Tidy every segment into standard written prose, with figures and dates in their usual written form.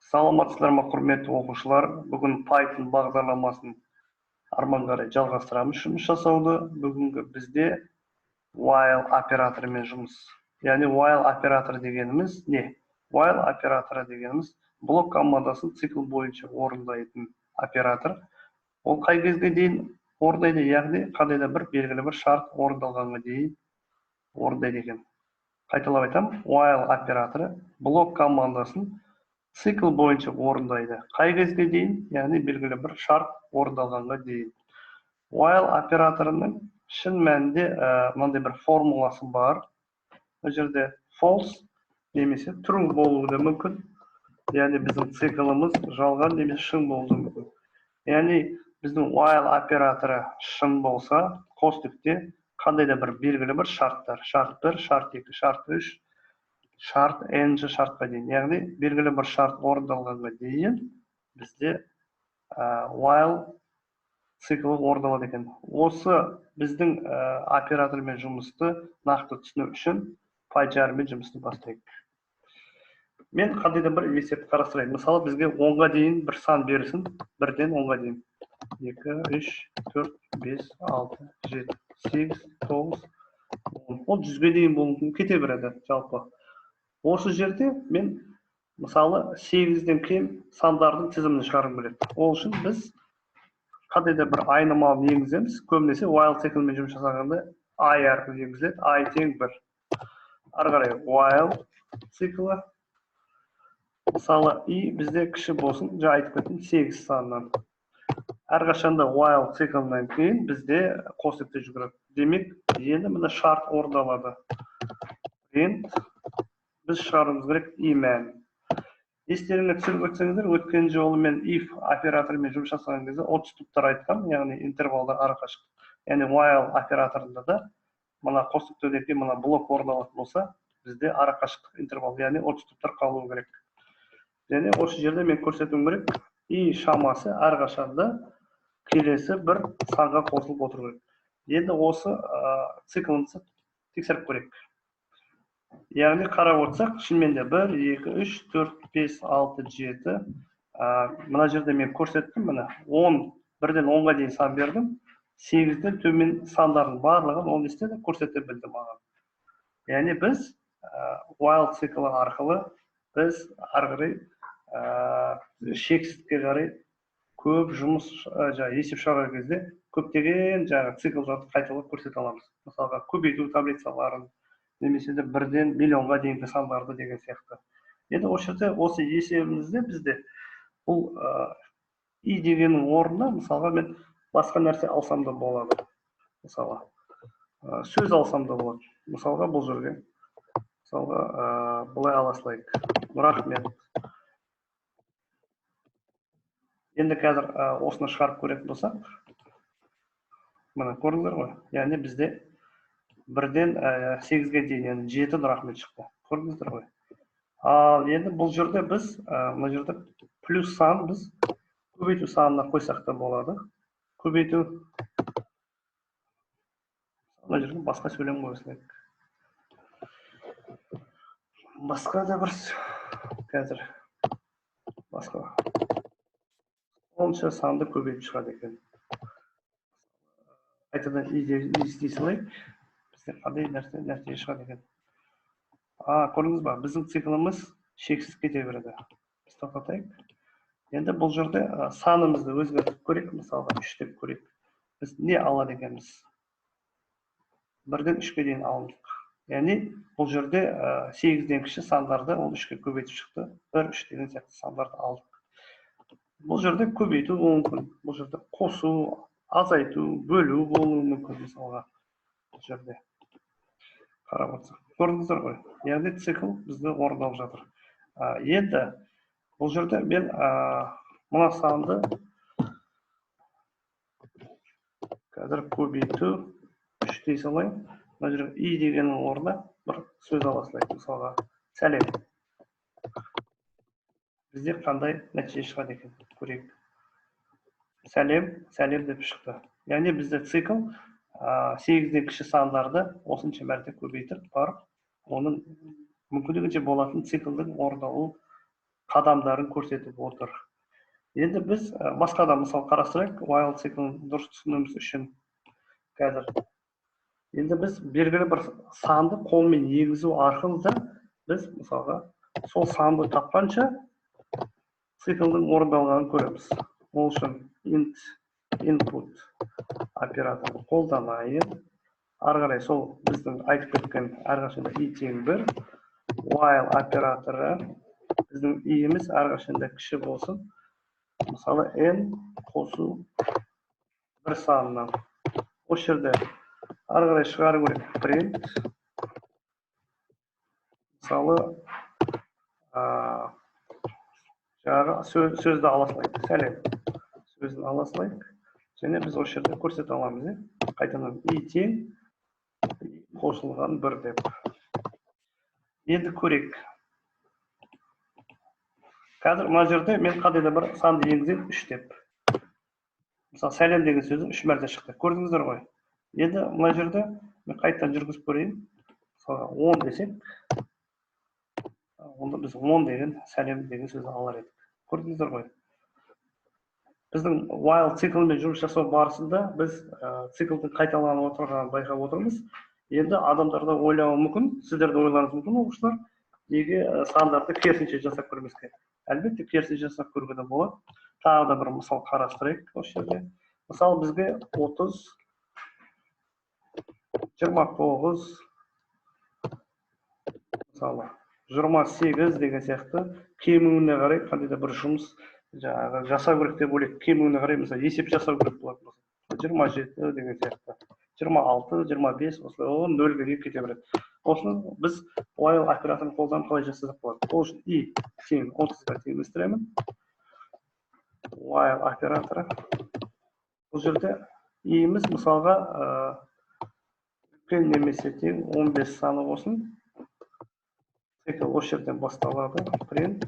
Саламатсыздар ма, құрметті оқушылар? Бүгін Python бағдарламасын арман қарай жалғастырамыз жұмыс жасауды. Бүгінгі бізде while операторымен жұмыс. Яғни while операторы дегеніміз не? While операторы дегеніміз блок командасын цикл бойынша орындайтын оператор. Ол қай кезге дейін орындайды, яғни қандай да бір белгілі бір шарт орындалғанға дейін орындайды екен. Қайталап айтамын, while операторы блок командасын цикл бойынша орындайды. Қай кезге дейін, яғни белгілі бір шарт орындалғанға дейін. While операторының шын мәнінде мынандай бір формуласы бар. Бұл жерде false немесе true болуы да мүмкін. Яғни біздің циклымыз жалған немесе шын болуы мүмкін. Яғни біздің while операторы шын болса, қостікте қандай да бір белгілі бір шарттар, шарт 1, шарт 2, шарт 3, шарт n-ші шартқа дейін. Яғни белгілі бір шарт орындалғанға дейін бізде while циклы орындалады екен. Осы біздің оператормен жұмысты нақты түсіну үшін пайжармен жұмысты бастайық. Мен қандай да бір есеп қарастырайын. Мысалы, бізге 10-ға дейін бір сан берілсін, 1-ден 10-ға дейін. 2, 3, 4, 5, 6, 7, 8, 9, 10. Ол 100-ге дейін болуы кете береді жалпы. Осы жерде мен мысалы 8-ден кем сандардың тізімін шығарғым келеді. Ол үшін біз қандай да бір айнымалы енгіземіз. Көбінесе while циклмен жұмыс жасағанда I арқылы енгізіледі. I тең 1. Ары қарай while циклы. Мысалы, и бізде кіші болсын, жаңа айтып кеттім 8 санынан. Әрқашанда while циклынан кейін бізде қосықты жүгіреді. Демек, енді мына шарт орындалады. Print біз шығаруымыз керек и мәнін. Естеріңе түсіріп өтсеңіздер, өткен жолы мен if операторымен жұмыс жасаған кезде 30 туптар айтқан, яғни интервалдар арақашықтық. Яғни while операторында да мына қосықтан кейін мына блок орындалатын болса, бізде арақашықтық интервал, яғни 30 туптар қалуы керек. Және осы жерде мен көрсетуім керек, и шамасы әрқашанда келесі бір санға қосылып отыру керек. Енді осы циклымызды тексеріп көрейік. Яғни қарап отырсақ, шынымен де 1, 2, 3, 4, 5, 6, 7. Мына жерде мен көрсеттім, міне 10, 1-ден 10-ға дейін сан бердім. 8-ден төмен сандардың барлығын 10 істеді, көрсете білді маған. Яғни біз while циклы арқылы біз ары қарай шексіздікке қарай көп жұмыс есеп шығарар кезде көптеген циклдарды қайталап көрсете аламыз. Мысалға, көбейту таблицаларын, немесе де 1-ден миллионға дейінгі сандарды деген сияқты. Енді осы жерде осы есебімізде бізде бұл и дегеннің орнына, мысалға, мен басқа нәрсе алсам да болады. Мысалға, сөз алсам да болады. Мысалға, бұл жерге мысалға бұлай аласылайық. Рахмет. Енді қазір осыны шығарып көретін болсақ, мына көрдіңіздер ғой? Яғни бізде 1-ден 8-ге дейін, 7 рахмет шықты. Көрдіңіздер ғой? Ал енді бұл жерде біз, мына жерде плюс сан біз көбейту санына қойсақ та болады. Көбейту. Мына жерде басқа сөйлем қойсақ. Басқа да бір қазір басқа. Онша санды көбейтіп шығады екен. Айтадан іздей салайық. Бізде қандай нәрсе шығады екен. Көрдіңіз ба? Біздің циклымыз шексіз кете береді. Біз тоқтатайық. Енді бұл жерде санымызды өзгертіп көрейік. Мысалға 3 деп көрейік. Біз не алады екенбіз? 1-ден 3-ге дейін алындық. Яғни бұл жерде 8-ден кіші сандарды ол 3-ге көбейтіп шықты. 1, 3 деген сияқты сандарды алдық. Бұл жерде көбейту болуы мүмкін. Бұл жерде қосу, азайту, бөлу болуы мүмкін. Мысалға, бұл жерде қарап отырсақ. Көрдіңіздер ғой? Яғни цикл бізді орындалып жатыр. Енді бұл жерде мен мына санды қазір көбейту 3 дей салайын. Мына жерде и дегеннің орнына бір сөз аласылайық. Мысалға, сәлем. Бізде қандай нәтиже шығады екен? Көрейік. Сәлем деп шықты. Яғни бізде цикл 8-ден кіші сандарды осынша мәрте көбейтіп барып, оның мүмкіндігінше болатын циклдің орындалу қадамдарын көрсетіп отыр. Енді біз басқа да мысал қарастырайық, while циклін дұрыс түсінуіміз үшін. Қазір енді біз белгілі бір санды қолмен егізу арқылы да біз мысалға сол санды тапқанша циклдің орындалғанын көреміз. Ол үшін input операторын қолданайын. Ары қарай сол біздің айтып кеткен әрқашанда i тең 1, while операторы біздің i'іміз әрқашанда кіші болсын. Мысалы n қосу 1 санынан. Осы жерде ары қарай шығару керек print. Мысалы сөзді ала салайық. Сәлем. Сөзін ала салайық. Және біз осы жерде көрсете аламыз. Қайтадан i тең қосылған 1 деп. Енді көрейік. Қазір мына жерде мен қандай бір санды енгізем 3 деп. Мысалы сәлем деген сөзі 3 мәрте шықты. Көрдіңіздер ғой. Енді мына жерде мен қайтадан жүргізіп көрейін. Мысалы 10 десек, онда біз 10 деген сәлем деген сөзді алар едік. Көрдіңіздер ғой. Біздің while циклмен жұмыс жасау барысында біз циклдің қайталанып отырғанын байқап отырмыз. Енді адамдарда ойлауы мүмкін, сіздерде ойларыңыз мүмкін оқушылар, неге сандарды керісінше жасап көрмеске? Әлбетте керісінше жасап көруге де болады. Тағы да бір мысал қарастырайық осы жерде. Мысалы бізге 30, 29, мысалы 28 деген сияқты кемуіне қарай қандай да бір жұмыс жасау керек деп ойлайық. Кемуіне қарай мысалы есеп жасау керек болады. 27 деген сияқты. 26, 25 осылай 0-ге кете береді. Осыны біз while операторын қолданып қалай жасасақ болады? Ол үшін i тең 30-ға теңестіремін. While операторы. Бұл жерде i'іміз мысалға үлкен немесе тең 15 саны болсын. Цикл осы жерден басталады. Print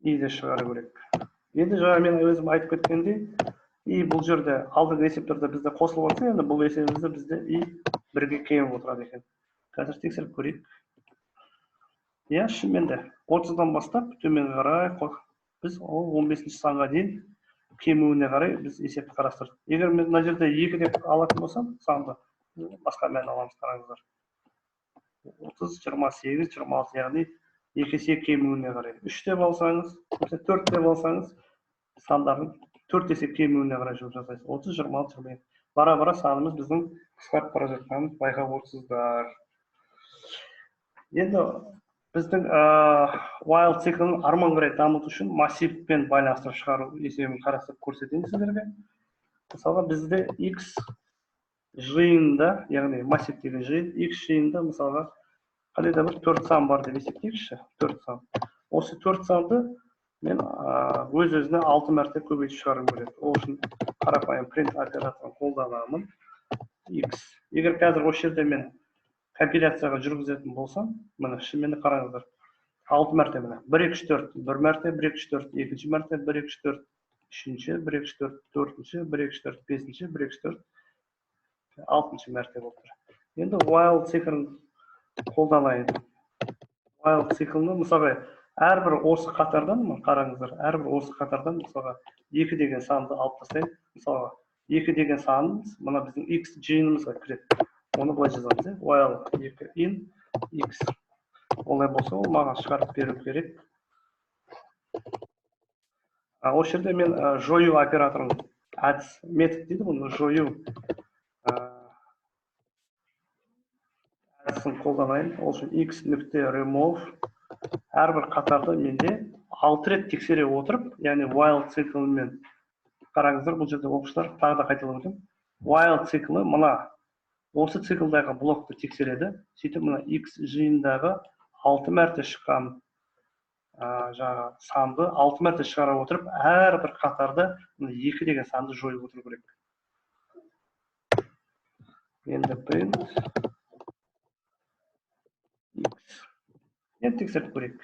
i'ді шығару керек. Енді жаңа мен өзім айтып кеткендей, i бұл жерде алдыңғы есептерде бізде қосылып отыр, енді бұл есебімізде бізде i 1-ге кеміп отырады екен. Қазір тексеріп көрейік. Иә, шынымен де 30-дан бастап төмен қарай біз 15-ші санға дейін кемуіне қарай біз есепті қарастырдық. Егер мен мына жерде 2 деп алатын болсам, санды басқа мән аламыз, қараңыздар. 30, 28, 26, яғни 2 есе кемуіне қарай. 3 деп алсаңыз, 4 деп алсаңыз, сандардың 4 есе кемуіне қарай жұмыс жасайсыз. 30, 26, 27. Бара-бара санымыз біздің қысқарып бара жатқанын байқап отырсыздар. Енді біздің while циклін арман қарай дамыту үшін массивпен байланыстырып шығару есебін қарастырып көрсетейін сіздерге. Мысалға бізде x жиынында, яғни массив деген жиын, x жиынында мысалға қандай да бір 4 сан бар деп есептейікші, 4 сан. Осы 4 санды мен өз-өзіне 6 мәрте көбейтіп шығарғым келеді. Ол үшін қарапайым print операторын қолданамын. X. Егер қазір осы жерде мен компиляцияға жүргізетін болсам, міне шынымен қараңыздар. 6 мәрте міне. 1, 2, 4, 1 мәрте, 1, 2, 4, 2 мәрте, 1, 2, 4, 3, 1, 2, 4, 4, 1, 2, 4, 5, 1, 2, 4, 6 мәрте болып тұр. Енді while циклін қолданайын. While циклны мысалға әрбір осы қатардан, қараңыздар, әрбір осы қатардан мысалға 2 деген санды алып тастайын. Мысалға 2 деген санымыз мына біздің x жиынымызға кіреді. Оны былай жазамыз, while 2 in x. Олай болса, ол маған шығарып беру керек. Осы жерде мен жою операторын әдіс метод дейді, оны жою әдісін қолданайын. Ол үшін x нүкте remove әрбір қатарды менде 6 рет тексере отырып, яғни while циклімен қараңыздар, бұл жерде оқушылар тағы да қайталап өтем. While циклі мына осы циклдағы блокты тексереді. Сөйтіп мына x жиындағы 6 мәрте шыққан санды 6 мәрте шығара отырып, әрбір қатарда 2 деген санды жойып отыру керек. Енді print x. Енді тексеріп көрейік.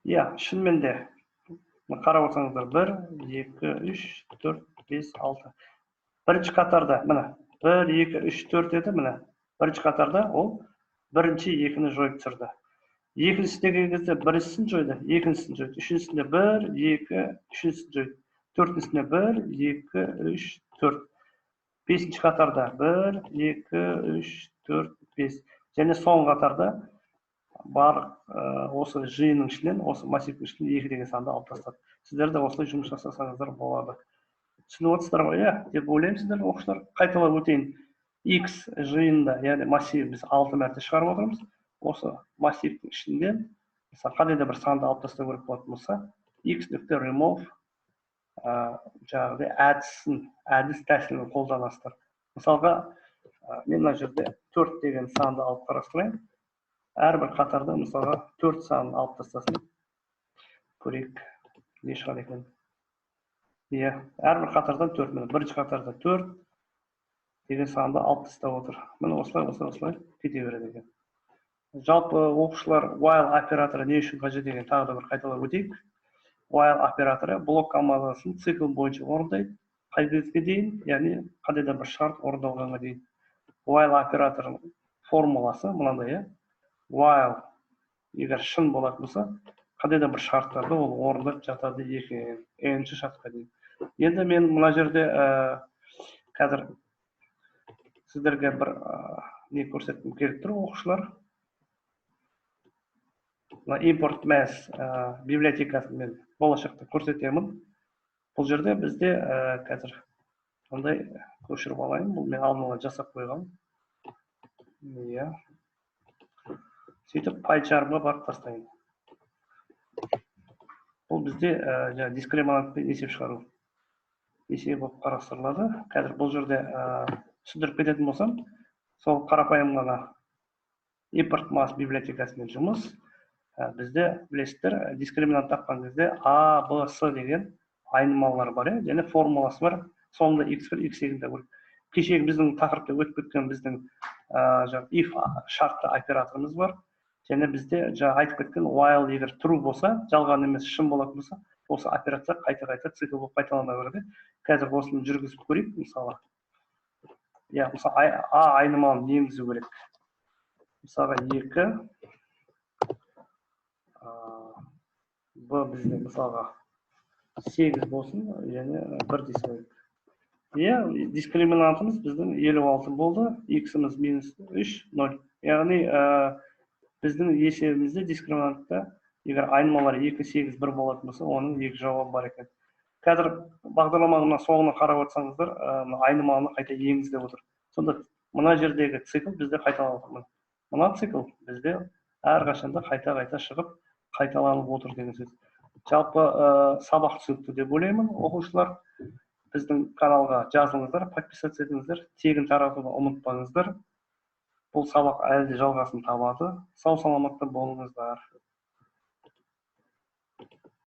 Иә, шынымен де қарап отырсаңыздар 1, 2, 3, 4, 5, 6. Бірінші қатарда, міне 1, 2, 3, 4 еді, міне бірінші қатарда ол бірінші екіні жойып түсірді. Екіншісіне келген кезде біріншісін жойды, екіншісін жойды, үшіншісінде 1, 2, үшіншісін жойды. Төртіншісіне 1, 2, 3, 4. Бесінші қатарда 1, 2, 3, 4, 5. Және соңғы қатарда бар осы жиынның ішінен, осы массивтің ішінен 2 деген санды алып тастады. Сіздер де осылай жұмыс жасасаңыздар болады. Түсініп отырсыздар ғой, иә? Деп ойлаймын, сіздер оқушылар. Қайталап өтейін. X жиынында, яғни массив біз 6 мәрте шығарып отырмыз. Осы массивтің ішінде, мысалы, қандай да бір санды алып тастау керек болатын болса, x.remove жаңағыдай әдіс тәсілін қолданасыздар. Мысалға, мен мына жерде 4 деген санды алып қарастырайын. Әрбір қатарда мысалға 4 санын алып тастасын. Көрейік, не шығар екен. Иә, әрбір қатардан 4, міне бірінші қатарда 4 деген санды алып тастап отыр. Міне осылай кете береді екен. Жалпы оқушылар while операторы не үшін қажет деген тағы да бір қайталап өтейік. While операторы блок командасын цикл бойынша орындайды. Қай кезге дейін, яғни қандай да бір шарт орындалғанға дейін. While операторының формуласы мынандай, while егер шын болатын болса, қандай да бір шарттарды ол орындап жатады екен, n-ші шартқа дейін. Енді мен мына жерде қазір сіздерге бір не көрсеткім келіп тұр, оқушылар. Import math библиотекасын мен болашақта көрсетемін. Бұл жерде бізде қазір ондай көшіріп алайын. Бұл мен алдын ала жасап қойғам. Иә. Сөйтіп pie chartқа барып тастайын. Бұл бізде дискриминантты есеп шығару есебі болып қарастырылады. Қазір бұл жерде түсіндіріп кететін болсам, сол қарапайым ғана import math библиотекасымен жұмыс. Бізде білесіздер, дискриминант тапқан кезде A, B, S деген айнымалылар бар, және формуласы бар. Соңында x1, x2 бар. Кешегі біздің тақырыпта өтіп кеткен біздің if шартты операторымыз бар. Және бізде айтып кеткен while егер true болса, жалған емес шын болатын болса, осы операция қайта-қайта цикл болып қайталана береді. Қазір осыны жүргізіп көрейік, мысалы. Я, мысалы, A айнымалын енгізу керек. Мысалға 2, B бізде мысалға 8 болсын, және 1 дейсің. Иә, дискриминантымыз біздің 56 болды, x-іміз минус 3, 0. Яғни, біздің есебімізде дискриминантта, егер айнымалар 2, 8, 1 болатын болса, оның 2 жауабы бар екен. Қазір бағдарламаның соңына қарап отырсаңыздар, айнымалыны қайта енгізіліп отыр. Сонда мына жердегі цикл бізде қайталанып. Мына цикл бізде әрқашанда қайта-қайта шығып, қайталанып отыр деген сөз. Жалпы сабақ түсінікті деп ойлаймын, оқушылар. Біздің каналға жазылыңыздар, подписаться етіңіздер, тегін таратуды ұмытпаңыздар. Бұл сабақ әлі де жалғасын табады. Сау саламатта болыңыздар.